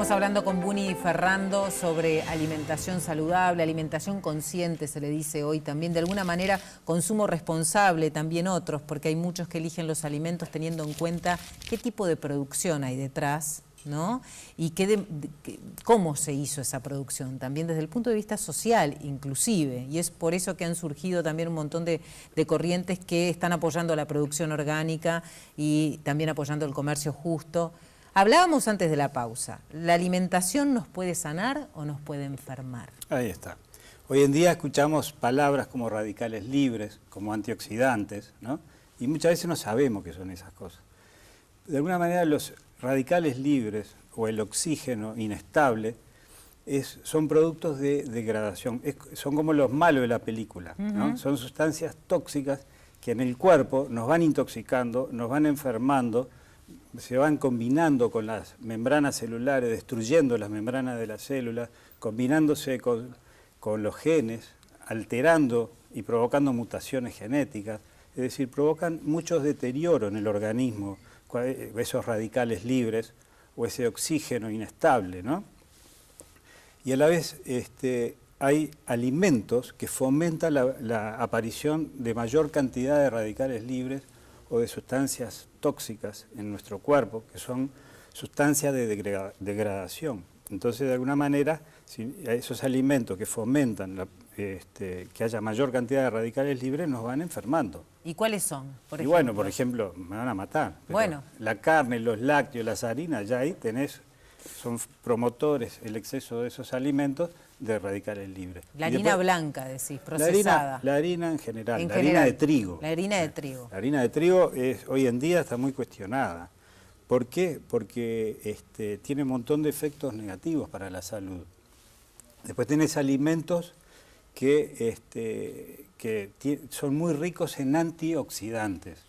Estamos hablando con Buni Ferrando sobre alimentación saludable, alimentación consciente, se le dice hoy también. De alguna manera, consumo responsable también otros, porque hay muchos que eligen los alimentos teniendo en cuenta qué tipo de producción hay detrás, ¿no? Y cómo se hizo esa producción, también desde el punto de vista social inclusive. Y es por eso que han surgido también un montón de corrientes que están apoyando la producción orgánica y también apoyando el comercio justo. Hablábamos antes de la pausa, ¿la alimentación nos puede sanar o nos puede enfermar? Ahí está. Hoy en día escuchamos palabras como radicales libres, como antioxidantes, ¿no? Y muchas veces no sabemos qué son esas cosas. De alguna manera los radicales libres o el oxígeno inestable son productos de degradación, son como los malos de la película, ¿no? Son sustancias tóxicas que en el cuerpo nos van intoxicando, nos van enfermando, se van combinando con las membranas celulares, destruyendo las membranas de las células, combinándose con los genes, alterando y provocando mutaciones genéticas, es decir, provocan mucho deterioro en el organismo, esos radicales libres o ese oxígeno inestable, ¿no? Y a la vez hay alimentos que fomentan la aparición de mayor cantidad de radicales libres o de sustancias tóxicas en nuestro cuerpo, que son sustancias de degradación. Entonces, de alguna manera, esos alimentos que fomentan que haya mayor cantidad de radicales libres nos van enfermando. ¿Y cuáles son? Y bueno, por ejemplo, me van a matar. Bueno, la carne, los lácteos, las harinas, ya ahí son promotores, el exceso de esos alimentos, de radicales libres. La harina blanca, decís, procesada. La harina en general, la harina de trigo. La harina de trigo. La harina de trigo hoy en día está muy cuestionada. ¿Por qué? Porque tiene un montón de efectos negativos para la salud. Después tenés alimentos que son muy ricos en antioxidantes.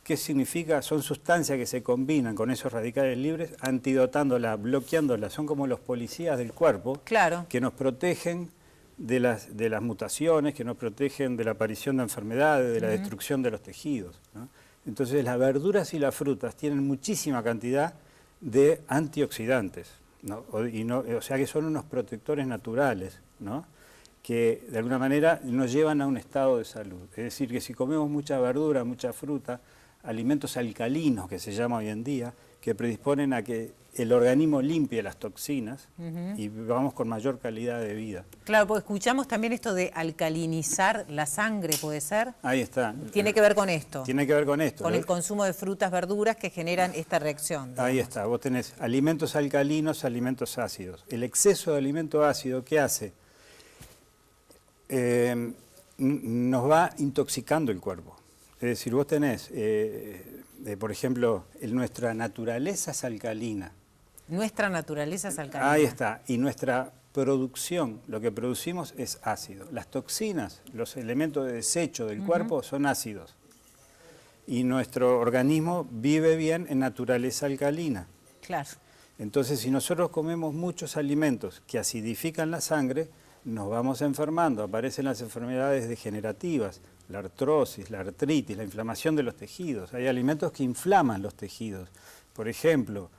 ¿Qué significa? Son sustancias que se combinan con esos radicales libres, antidotándolas, bloqueándolas. Son como los policías del cuerpo, claro, que nos protegen de las mutaciones, que nos protegen de la aparición de enfermedades, de la destrucción de los tejidos, ¿no? Entonces las verduras y las frutas tienen muchísima cantidad de antioxidantes, ¿no? O sea que son unos protectores naturales, ¿no? Que de alguna manera nos llevan a un estado de salud. Es decir, que si comemos mucha verdura, mucha fruta, alimentos alcalinos que se llama hoy en día, que predisponen a que el organismo limpie las toxinas y vamos con mayor calidad de vida. Claro, porque escuchamos también esto de alcalinizar la sangre, ¿puede ser? Ahí está. Tiene que ver con esto. Tiene que ver con esto. Con el consumo de frutas, verduras que generan esta reacción. Digamos. Ahí está. Vos tenés alimentos alcalinos, alimentos ácidos. El exceso de alimento ácido, ¿qué hace? Nos va intoxicando el cuerpo. Es decir, vos tenés, por ejemplo, nuestra naturaleza es alcalina. Nuestra naturaleza es alcalina. Ahí está. Y nuestra producción, lo que producimos es ácido. Las toxinas, los elementos de desecho del cuerpo son ácidos. Y nuestro organismo vive bien en naturaleza alcalina. Claro. Entonces, si nosotros comemos muchos alimentos que acidifican la sangre, nos vamos enfermando, aparecen las enfermedades degenerativas, la artrosis, la artritis, la inflamación de los tejidos. Hay alimentos que inflaman los tejidos. Por ejemplo,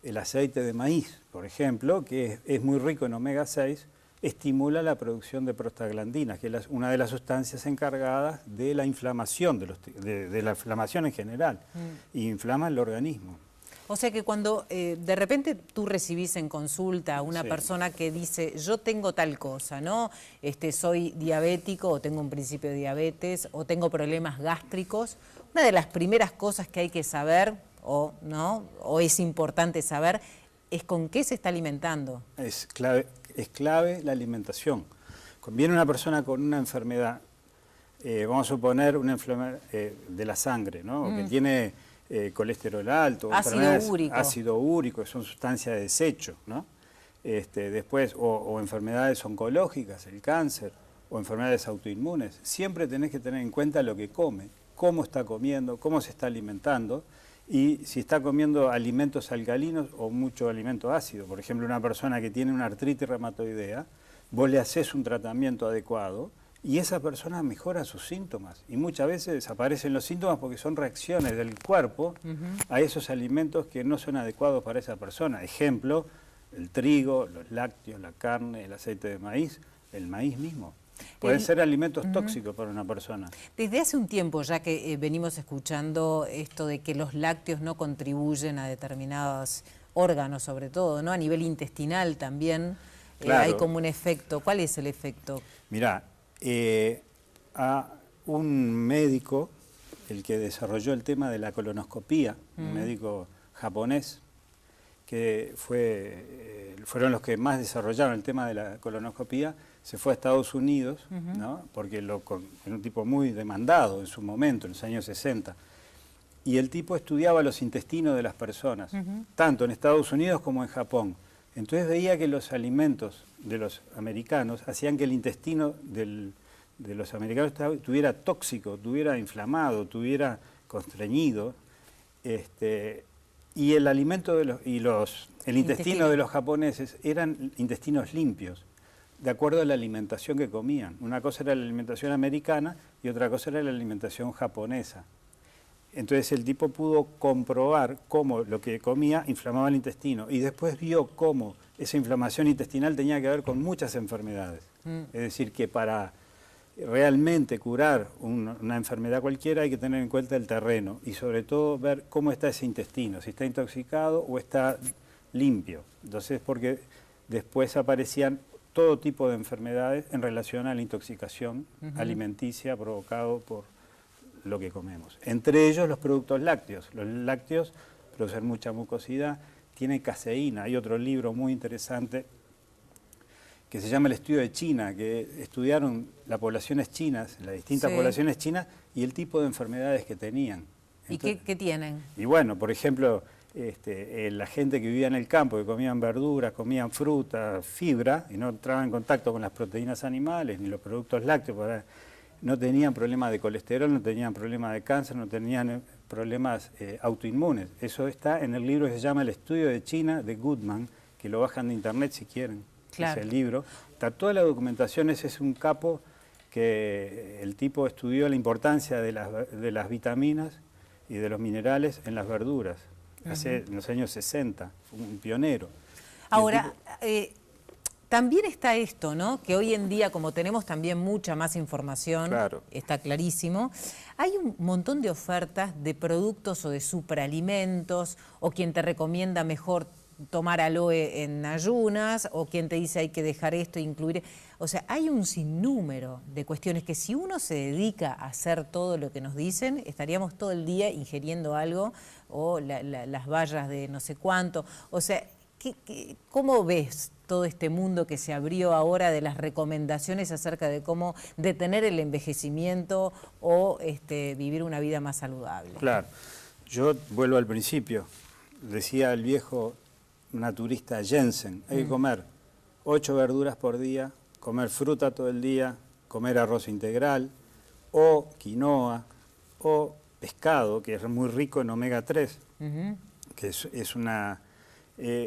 el aceite de maíz, por ejemplo, que es muy rico en omega 6, estimula la producción de prostaglandinas, que es una de las sustancias encargadas de la inflamación, de la inflamación en general, y inflama el organismo. O sea que cuando de repente tú recibís en consulta a una persona que dice, yo tengo tal cosa, ¿no? Soy diabético o tengo un principio de diabetes o tengo problemas gástricos, una de las primeras cosas que hay que saber o es importante saber es con qué se está alimentando. Es clave la alimentación. Cuando viene una persona con una enfermedad, vamos a suponer una enfermedad de la sangre, ¿no? O que tiene colesterol alto, ácido úrico, que son sustancias de desecho, ¿no? Después, o enfermedades oncológicas, el cáncer, o enfermedades autoinmunes. Siempre tenés que tener en cuenta lo que come, cómo está comiendo, cómo se está alimentando, y si está comiendo alimentos alcalinos o mucho alimento ácido. Por ejemplo, una persona que tiene una artritis reumatoidea, vos le haces un tratamiento adecuado, y esa persona mejora sus síntomas. Y muchas veces desaparecen los síntomas porque son reacciones del cuerpo a esos alimentos que no son adecuados para esa persona. Ejemplo, el trigo, los lácteos, la carne, el aceite de maíz, el maíz mismo. Pueden ser alimentos tóxicos para una persona. Desde hace un tiempo ya que venimos escuchando esto de que los lácteos no contribuyen a determinados órganos, sobre todo, ¿no? A nivel intestinal también Claro. hay como un efecto. ¿Cuál es el efecto? Mirá, a un médico, el que desarrolló el tema de la colonoscopía, un médico japonés, que fueron los que más desarrollaron el tema de la colonoscopía, se fue a Estados Unidos, ¿no? Porque era un tipo muy demandado en su momento, en los años 60. Y el tipo estudiaba los intestinos de las personas, tanto en Estados Unidos como en Japón. Entonces veía que los alimentos de los americanos hacían que el intestino de los americanos estuviera tóxico, estuviera inflamado, estuviera constreñido. Y el alimento el intestino de los japoneses eran intestinos limpios, de acuerdo a la alimentación que comían. Una cosa era la alimentación americana y otra cosa era la alimentación japonesa. Entonces el tipo pudo comprobar cómo lo que comía inflamaba el intestino y después vio cómo esa inflamación intestinal tenía que ver con muchas enfermedades. Es decir, que para realmente curar una enfermedad cualquiera hay que tener en cuenta el terreno y sobre todo ver cómo está ese intestino, si está intoxicado o está limpio. Entonces, porque después aparecían todo tipo de enfermedades en relación a la intoxicación alimenticia provocado por lo que comemos. Entre ellos los productos lácteos. Los lácteos producen mucha mucosidad, tienen caseína. Hay otro libro muy interesante que se llama El estudio de China, que estudiaron las poblaciones chinas, las distintas poblaciones chinas y el tipo de enfermedades que tenían. Entonces, ¿Y qué tienen? Y bueno, por ejemplo, la gente que vivía en el campo, que comían verduras, comían fruta, fibra, y no entraban en contacto con las proteínas animales ni los productos lácteos, no tenían problemas de colesterol, no tenían problemas de cáncer, no tenían problemas autoinmunes. Eso está en el libro que se llama El estudio de China, de Goodman, que lo bajan de internet si quieren. Claro. Ese libro. Está toda la documentación, ese es un capo que el tipo estudió la importancia de las vitaminas y de los minerales en las verduras. En los años 60, fue un pionero. Ahora, también está esto, ¿no? Que hoy en día, como tenemos también mucha más información, Claro. está clarísimo, hay un montón de ofertas de productos o de superalimentos, o quien te recomienda mejor tomar aloe en ayunas, o quien te dice hay que dejar esto e incluir. O sea, hay un sinnúmero de cuestiones que si uno se dedica a hacer todo lo que nos dicen, estaríamos todo el día ingiriendo algo, o las bayas de no sé cuánto. O sea, ¿cómo ves todo este mundo que se abrió ahora de las recomendaciones acerca de cómo detener el envejecimiento o vivir una vida más saludable? Claro, yo vuelvo al principio, decía el viejo naturista Jensen, hay que comer 8 verduras por día, comer fruta todo el día, comer arroz integral, o quinoa, o pescado, que es muy rico en omega 3, que es una...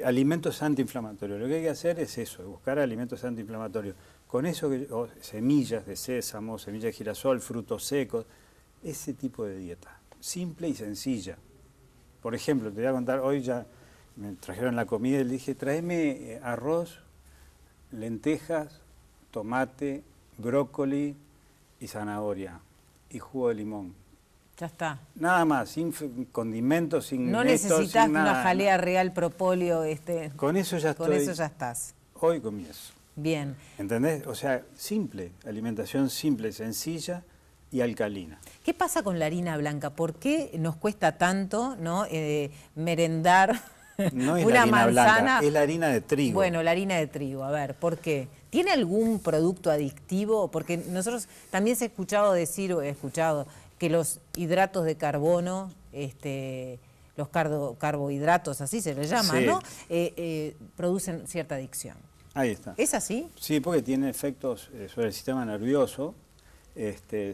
alimentos antiinflamatorios. Lo que hay que hacer es eso, buscar alimentos antiinflamatorios. Con eso, semillas de sésamo, semillas de girasol, frutos secos, ese tipo de dieta, simple y sencilla. Por ejemplo, te voy a contar, hoy ya me trajeron la comida y le dije, tráeme arroz, lentejas, tomate, brócoli y zanahoria y jugo de limón. Ya está. Nada más, sin condimentos, sin no esto, necesitas sin una nada. jalea real propóleo. Con eso ya con eso ya estás. Hoy comí eso. Bien. ¿Entendés? O sea, simple, alimentación simple, sencilla y alcalina. ¿Qué pasa con la harina blanca? ¿Por qué nos cuesta tanto, ¿no? Merendar No es una la harina manzana? blanca, es la harina de trigo. Bueno, la harina de trigo, a ver, ¿por qué? ¿Tiene algún producto adictivo? Porque nosotros también se ha escuchado decir, o he escuchado, que los hidratos de carbono, los carbohidratos, así se les llama, Sí. ¿no? Producen cierta adicción. Ahí está. ¿Es así? Sí, porque tiene efectos sobre el sistema nervioso,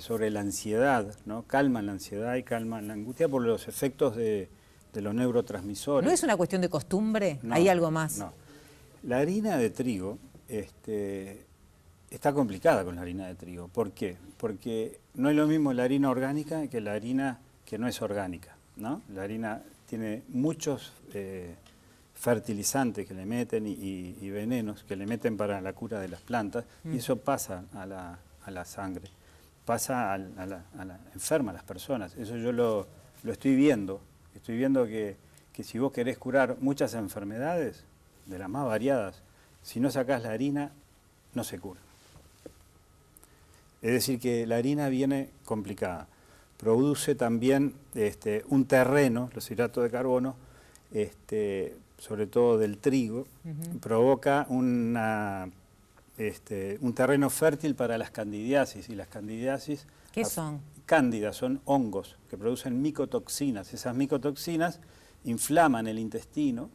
sobre la ansiedad, ¿no? Calman la ansiedad y calman la angustia por los efectos de los neurotransmisores. ¿No es una cuestión de costumbre? No, ¿Hay algo más? No. La harina de trigo está complicada con la harina de trigo. ¿Por qué? Porque no es lo mismo la harina orgánica que la harina que no es orgánica, ¿no? La harina tiene muchos fertilizantes que le meten y venenos que le meten para la cura de las plantas, y eso pasa a la sangre, pasa enferma a las personas. Eso yo lo estoy viendo que si vos querés curar muchas enfermedades, de las más variadas, si no sacás la harina, no se cura. Es decir, que la harina viene complicada. Produce también un terreno, los hidratos de carbono, sobre todo del trigo, provoca un terreno fértil para las candidiasis. Y las candidiasis... ¿Qué son? Cándidas, son hongos que producen micotoxinas. Esas micotoxinas inflaman el intestino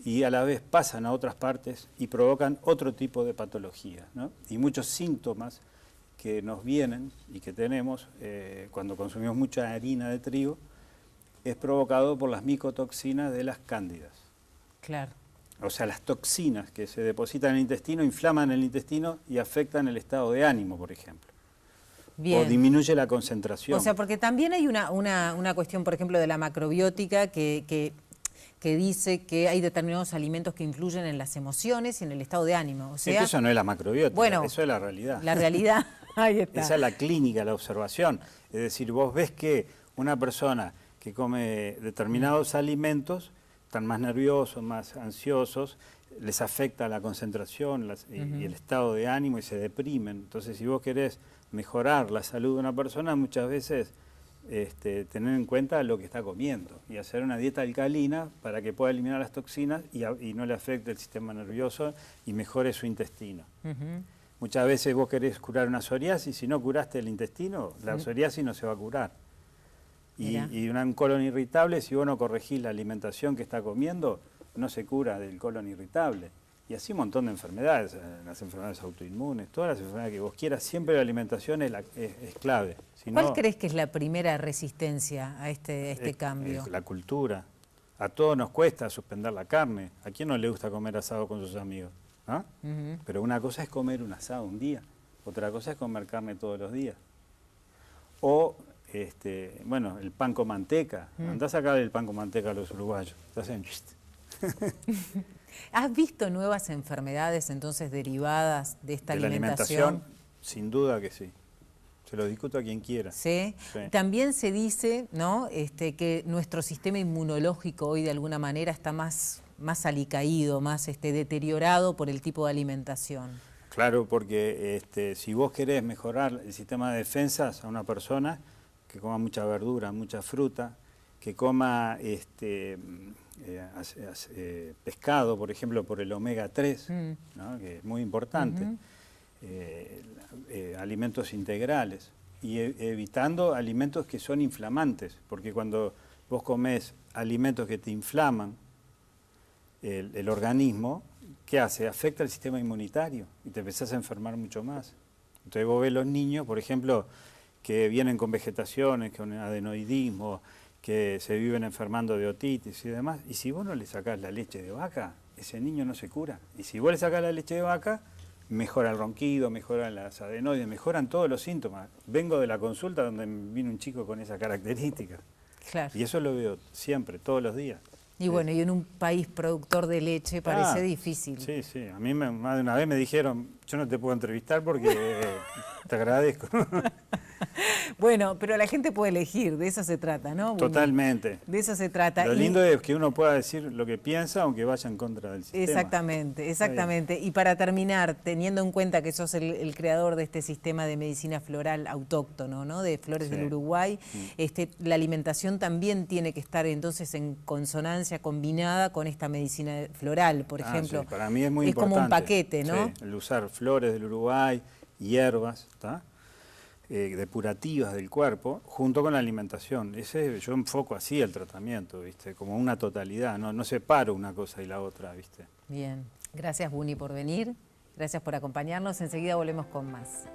y a la vez pasan a otras partes y provocan otro tipo de patologías, ¿no? Y muchos síntomas que nos vienen y que tenemos cuando consumimos mucha harina de trigo es provocado por las micotoxinas de las cándidas. Claro. O sea, las toxinas que se depositan en el intestino inflaman el intestino y afectan el estado de ánimo, por ejemplo. Bien. O disminuye la concentración. O sea, porque también hay una cuestión, por ejemplo, de la macrobiótica que dice que hay determinados alimentos que influyen en las emociones y en el estado de ánimo. O sea, es que eso no es la macrobiótica, bueno, eso es la realidad. La realidad, ahí está. Esa es la clínica, la observación. Es decir, vos ves que una persona que come determinados alimentos están más nerviosos, más ansiosos, les afecta la concentración y el estado de ánimo y se deprimen. Entonces, si vos querés mejorar la salud de una persona, muchas veces tener en cuenta lo que está comiendo y hacer una dieta alcalina para que pueda eliminar las toxinas y no le afecte el sistema nervioso y mejore su intestino. Muchas veces vos querés curar una psoriasis, si no curaste el intestino, la psoriasis no se va a curar. Y un colon irritable, si vos no corregís la alimentación que está comiendo, no se cura del colon irritable. Y así un montón de enfermedades, las enfermedades autoinmunes, todas las enfermedades que vos quieras, siempre la alimentación es clave. Si ¿Cuál no, crees que es la primera resistencia a este cambio? la cultura. A todos nos cuesta suspender la carne. ¿A quién no le gusta comer asado con sus amigos? ¿Ah? Pero una cosa es comer un asado un día, otra cosa es comer carne todos los días. O, bueno, el pan con manteca. Andá a sacar el pan con manteca a los uruguayos. ¿Has visto nuevas enfermedades entonces derivadas de esta alimentación? Sin duda que sí. Se lo discuto a quien quiera. ¿Sí? Sí. También se dice, ¿no?, que nuestro sistema inmunológico hoy de alguna manera está más alicaído, más deteriorado por el tipo de alimentación. Claro, porque si vos querés mejorar el sistema de defensas a una persona, que coma mucha verdura, mucha fruta, que coma pescado, por ejemplo, por el omega 3, ¿no?, que es muy importante, alimentos integrales, y evitando alimentos que son inflamantes, porque cuando vos comés alimentos que te inflaman el organismo, ¿qué hace? Afecta el sistema inmunitario y te empezás a enfermar mucho más. Entonces vos ves los niños, por ejemplo, que vienen con vegetaciones, con adenoidismo, que se viven enfermando de otitis y demás, y si vos no le sacás la leche de vaca, ese niño no se cura. Y si vos le sacás la leche de vaca, mejora el ronquido, mejoran las adenoides, mejoran todos los síntomas. Vengo de la consulta donde vino un chico con esa característica. Claro. Y eso lo veo siempre, todos los días. Y bueno, y en un país productor de leche parece difícil. Sí, sí. A mí más de una vez me dijeron, yo no te puedo entrevistar porque te agradezco. Bueno, pero la gente puede elegir, de eso se trata, ¿no? Totalmente. De eso se trata. Lo lindo es que uno pueda decir lo que piensa, aunque vaya en contra del sistema. Exactamente, exactamente. Y para terminar, teniendo en cuenta que sos el creador de este sistema de medicina floral autóctono, ¿no?, de flores del Uruguay, la alimentación también tiene que estar entonces en consonancia, combinada con esta medicina floral, por ejemplo. Sí. Para mí es muy importante. Es como un paquete, ¿no? Sí, el usar flores del Uruguay, hierbas, ¿está?, depurativas del cuerpo, junto con la alimentación. Yo enfoco así el tratamiento, ¿viste?, como una totalidad, no separo una cosa y la otra, ¿viste? Bien. Gracias, Buni, por venir. Gracias por acompañarnos. Enseguida volvemos con más.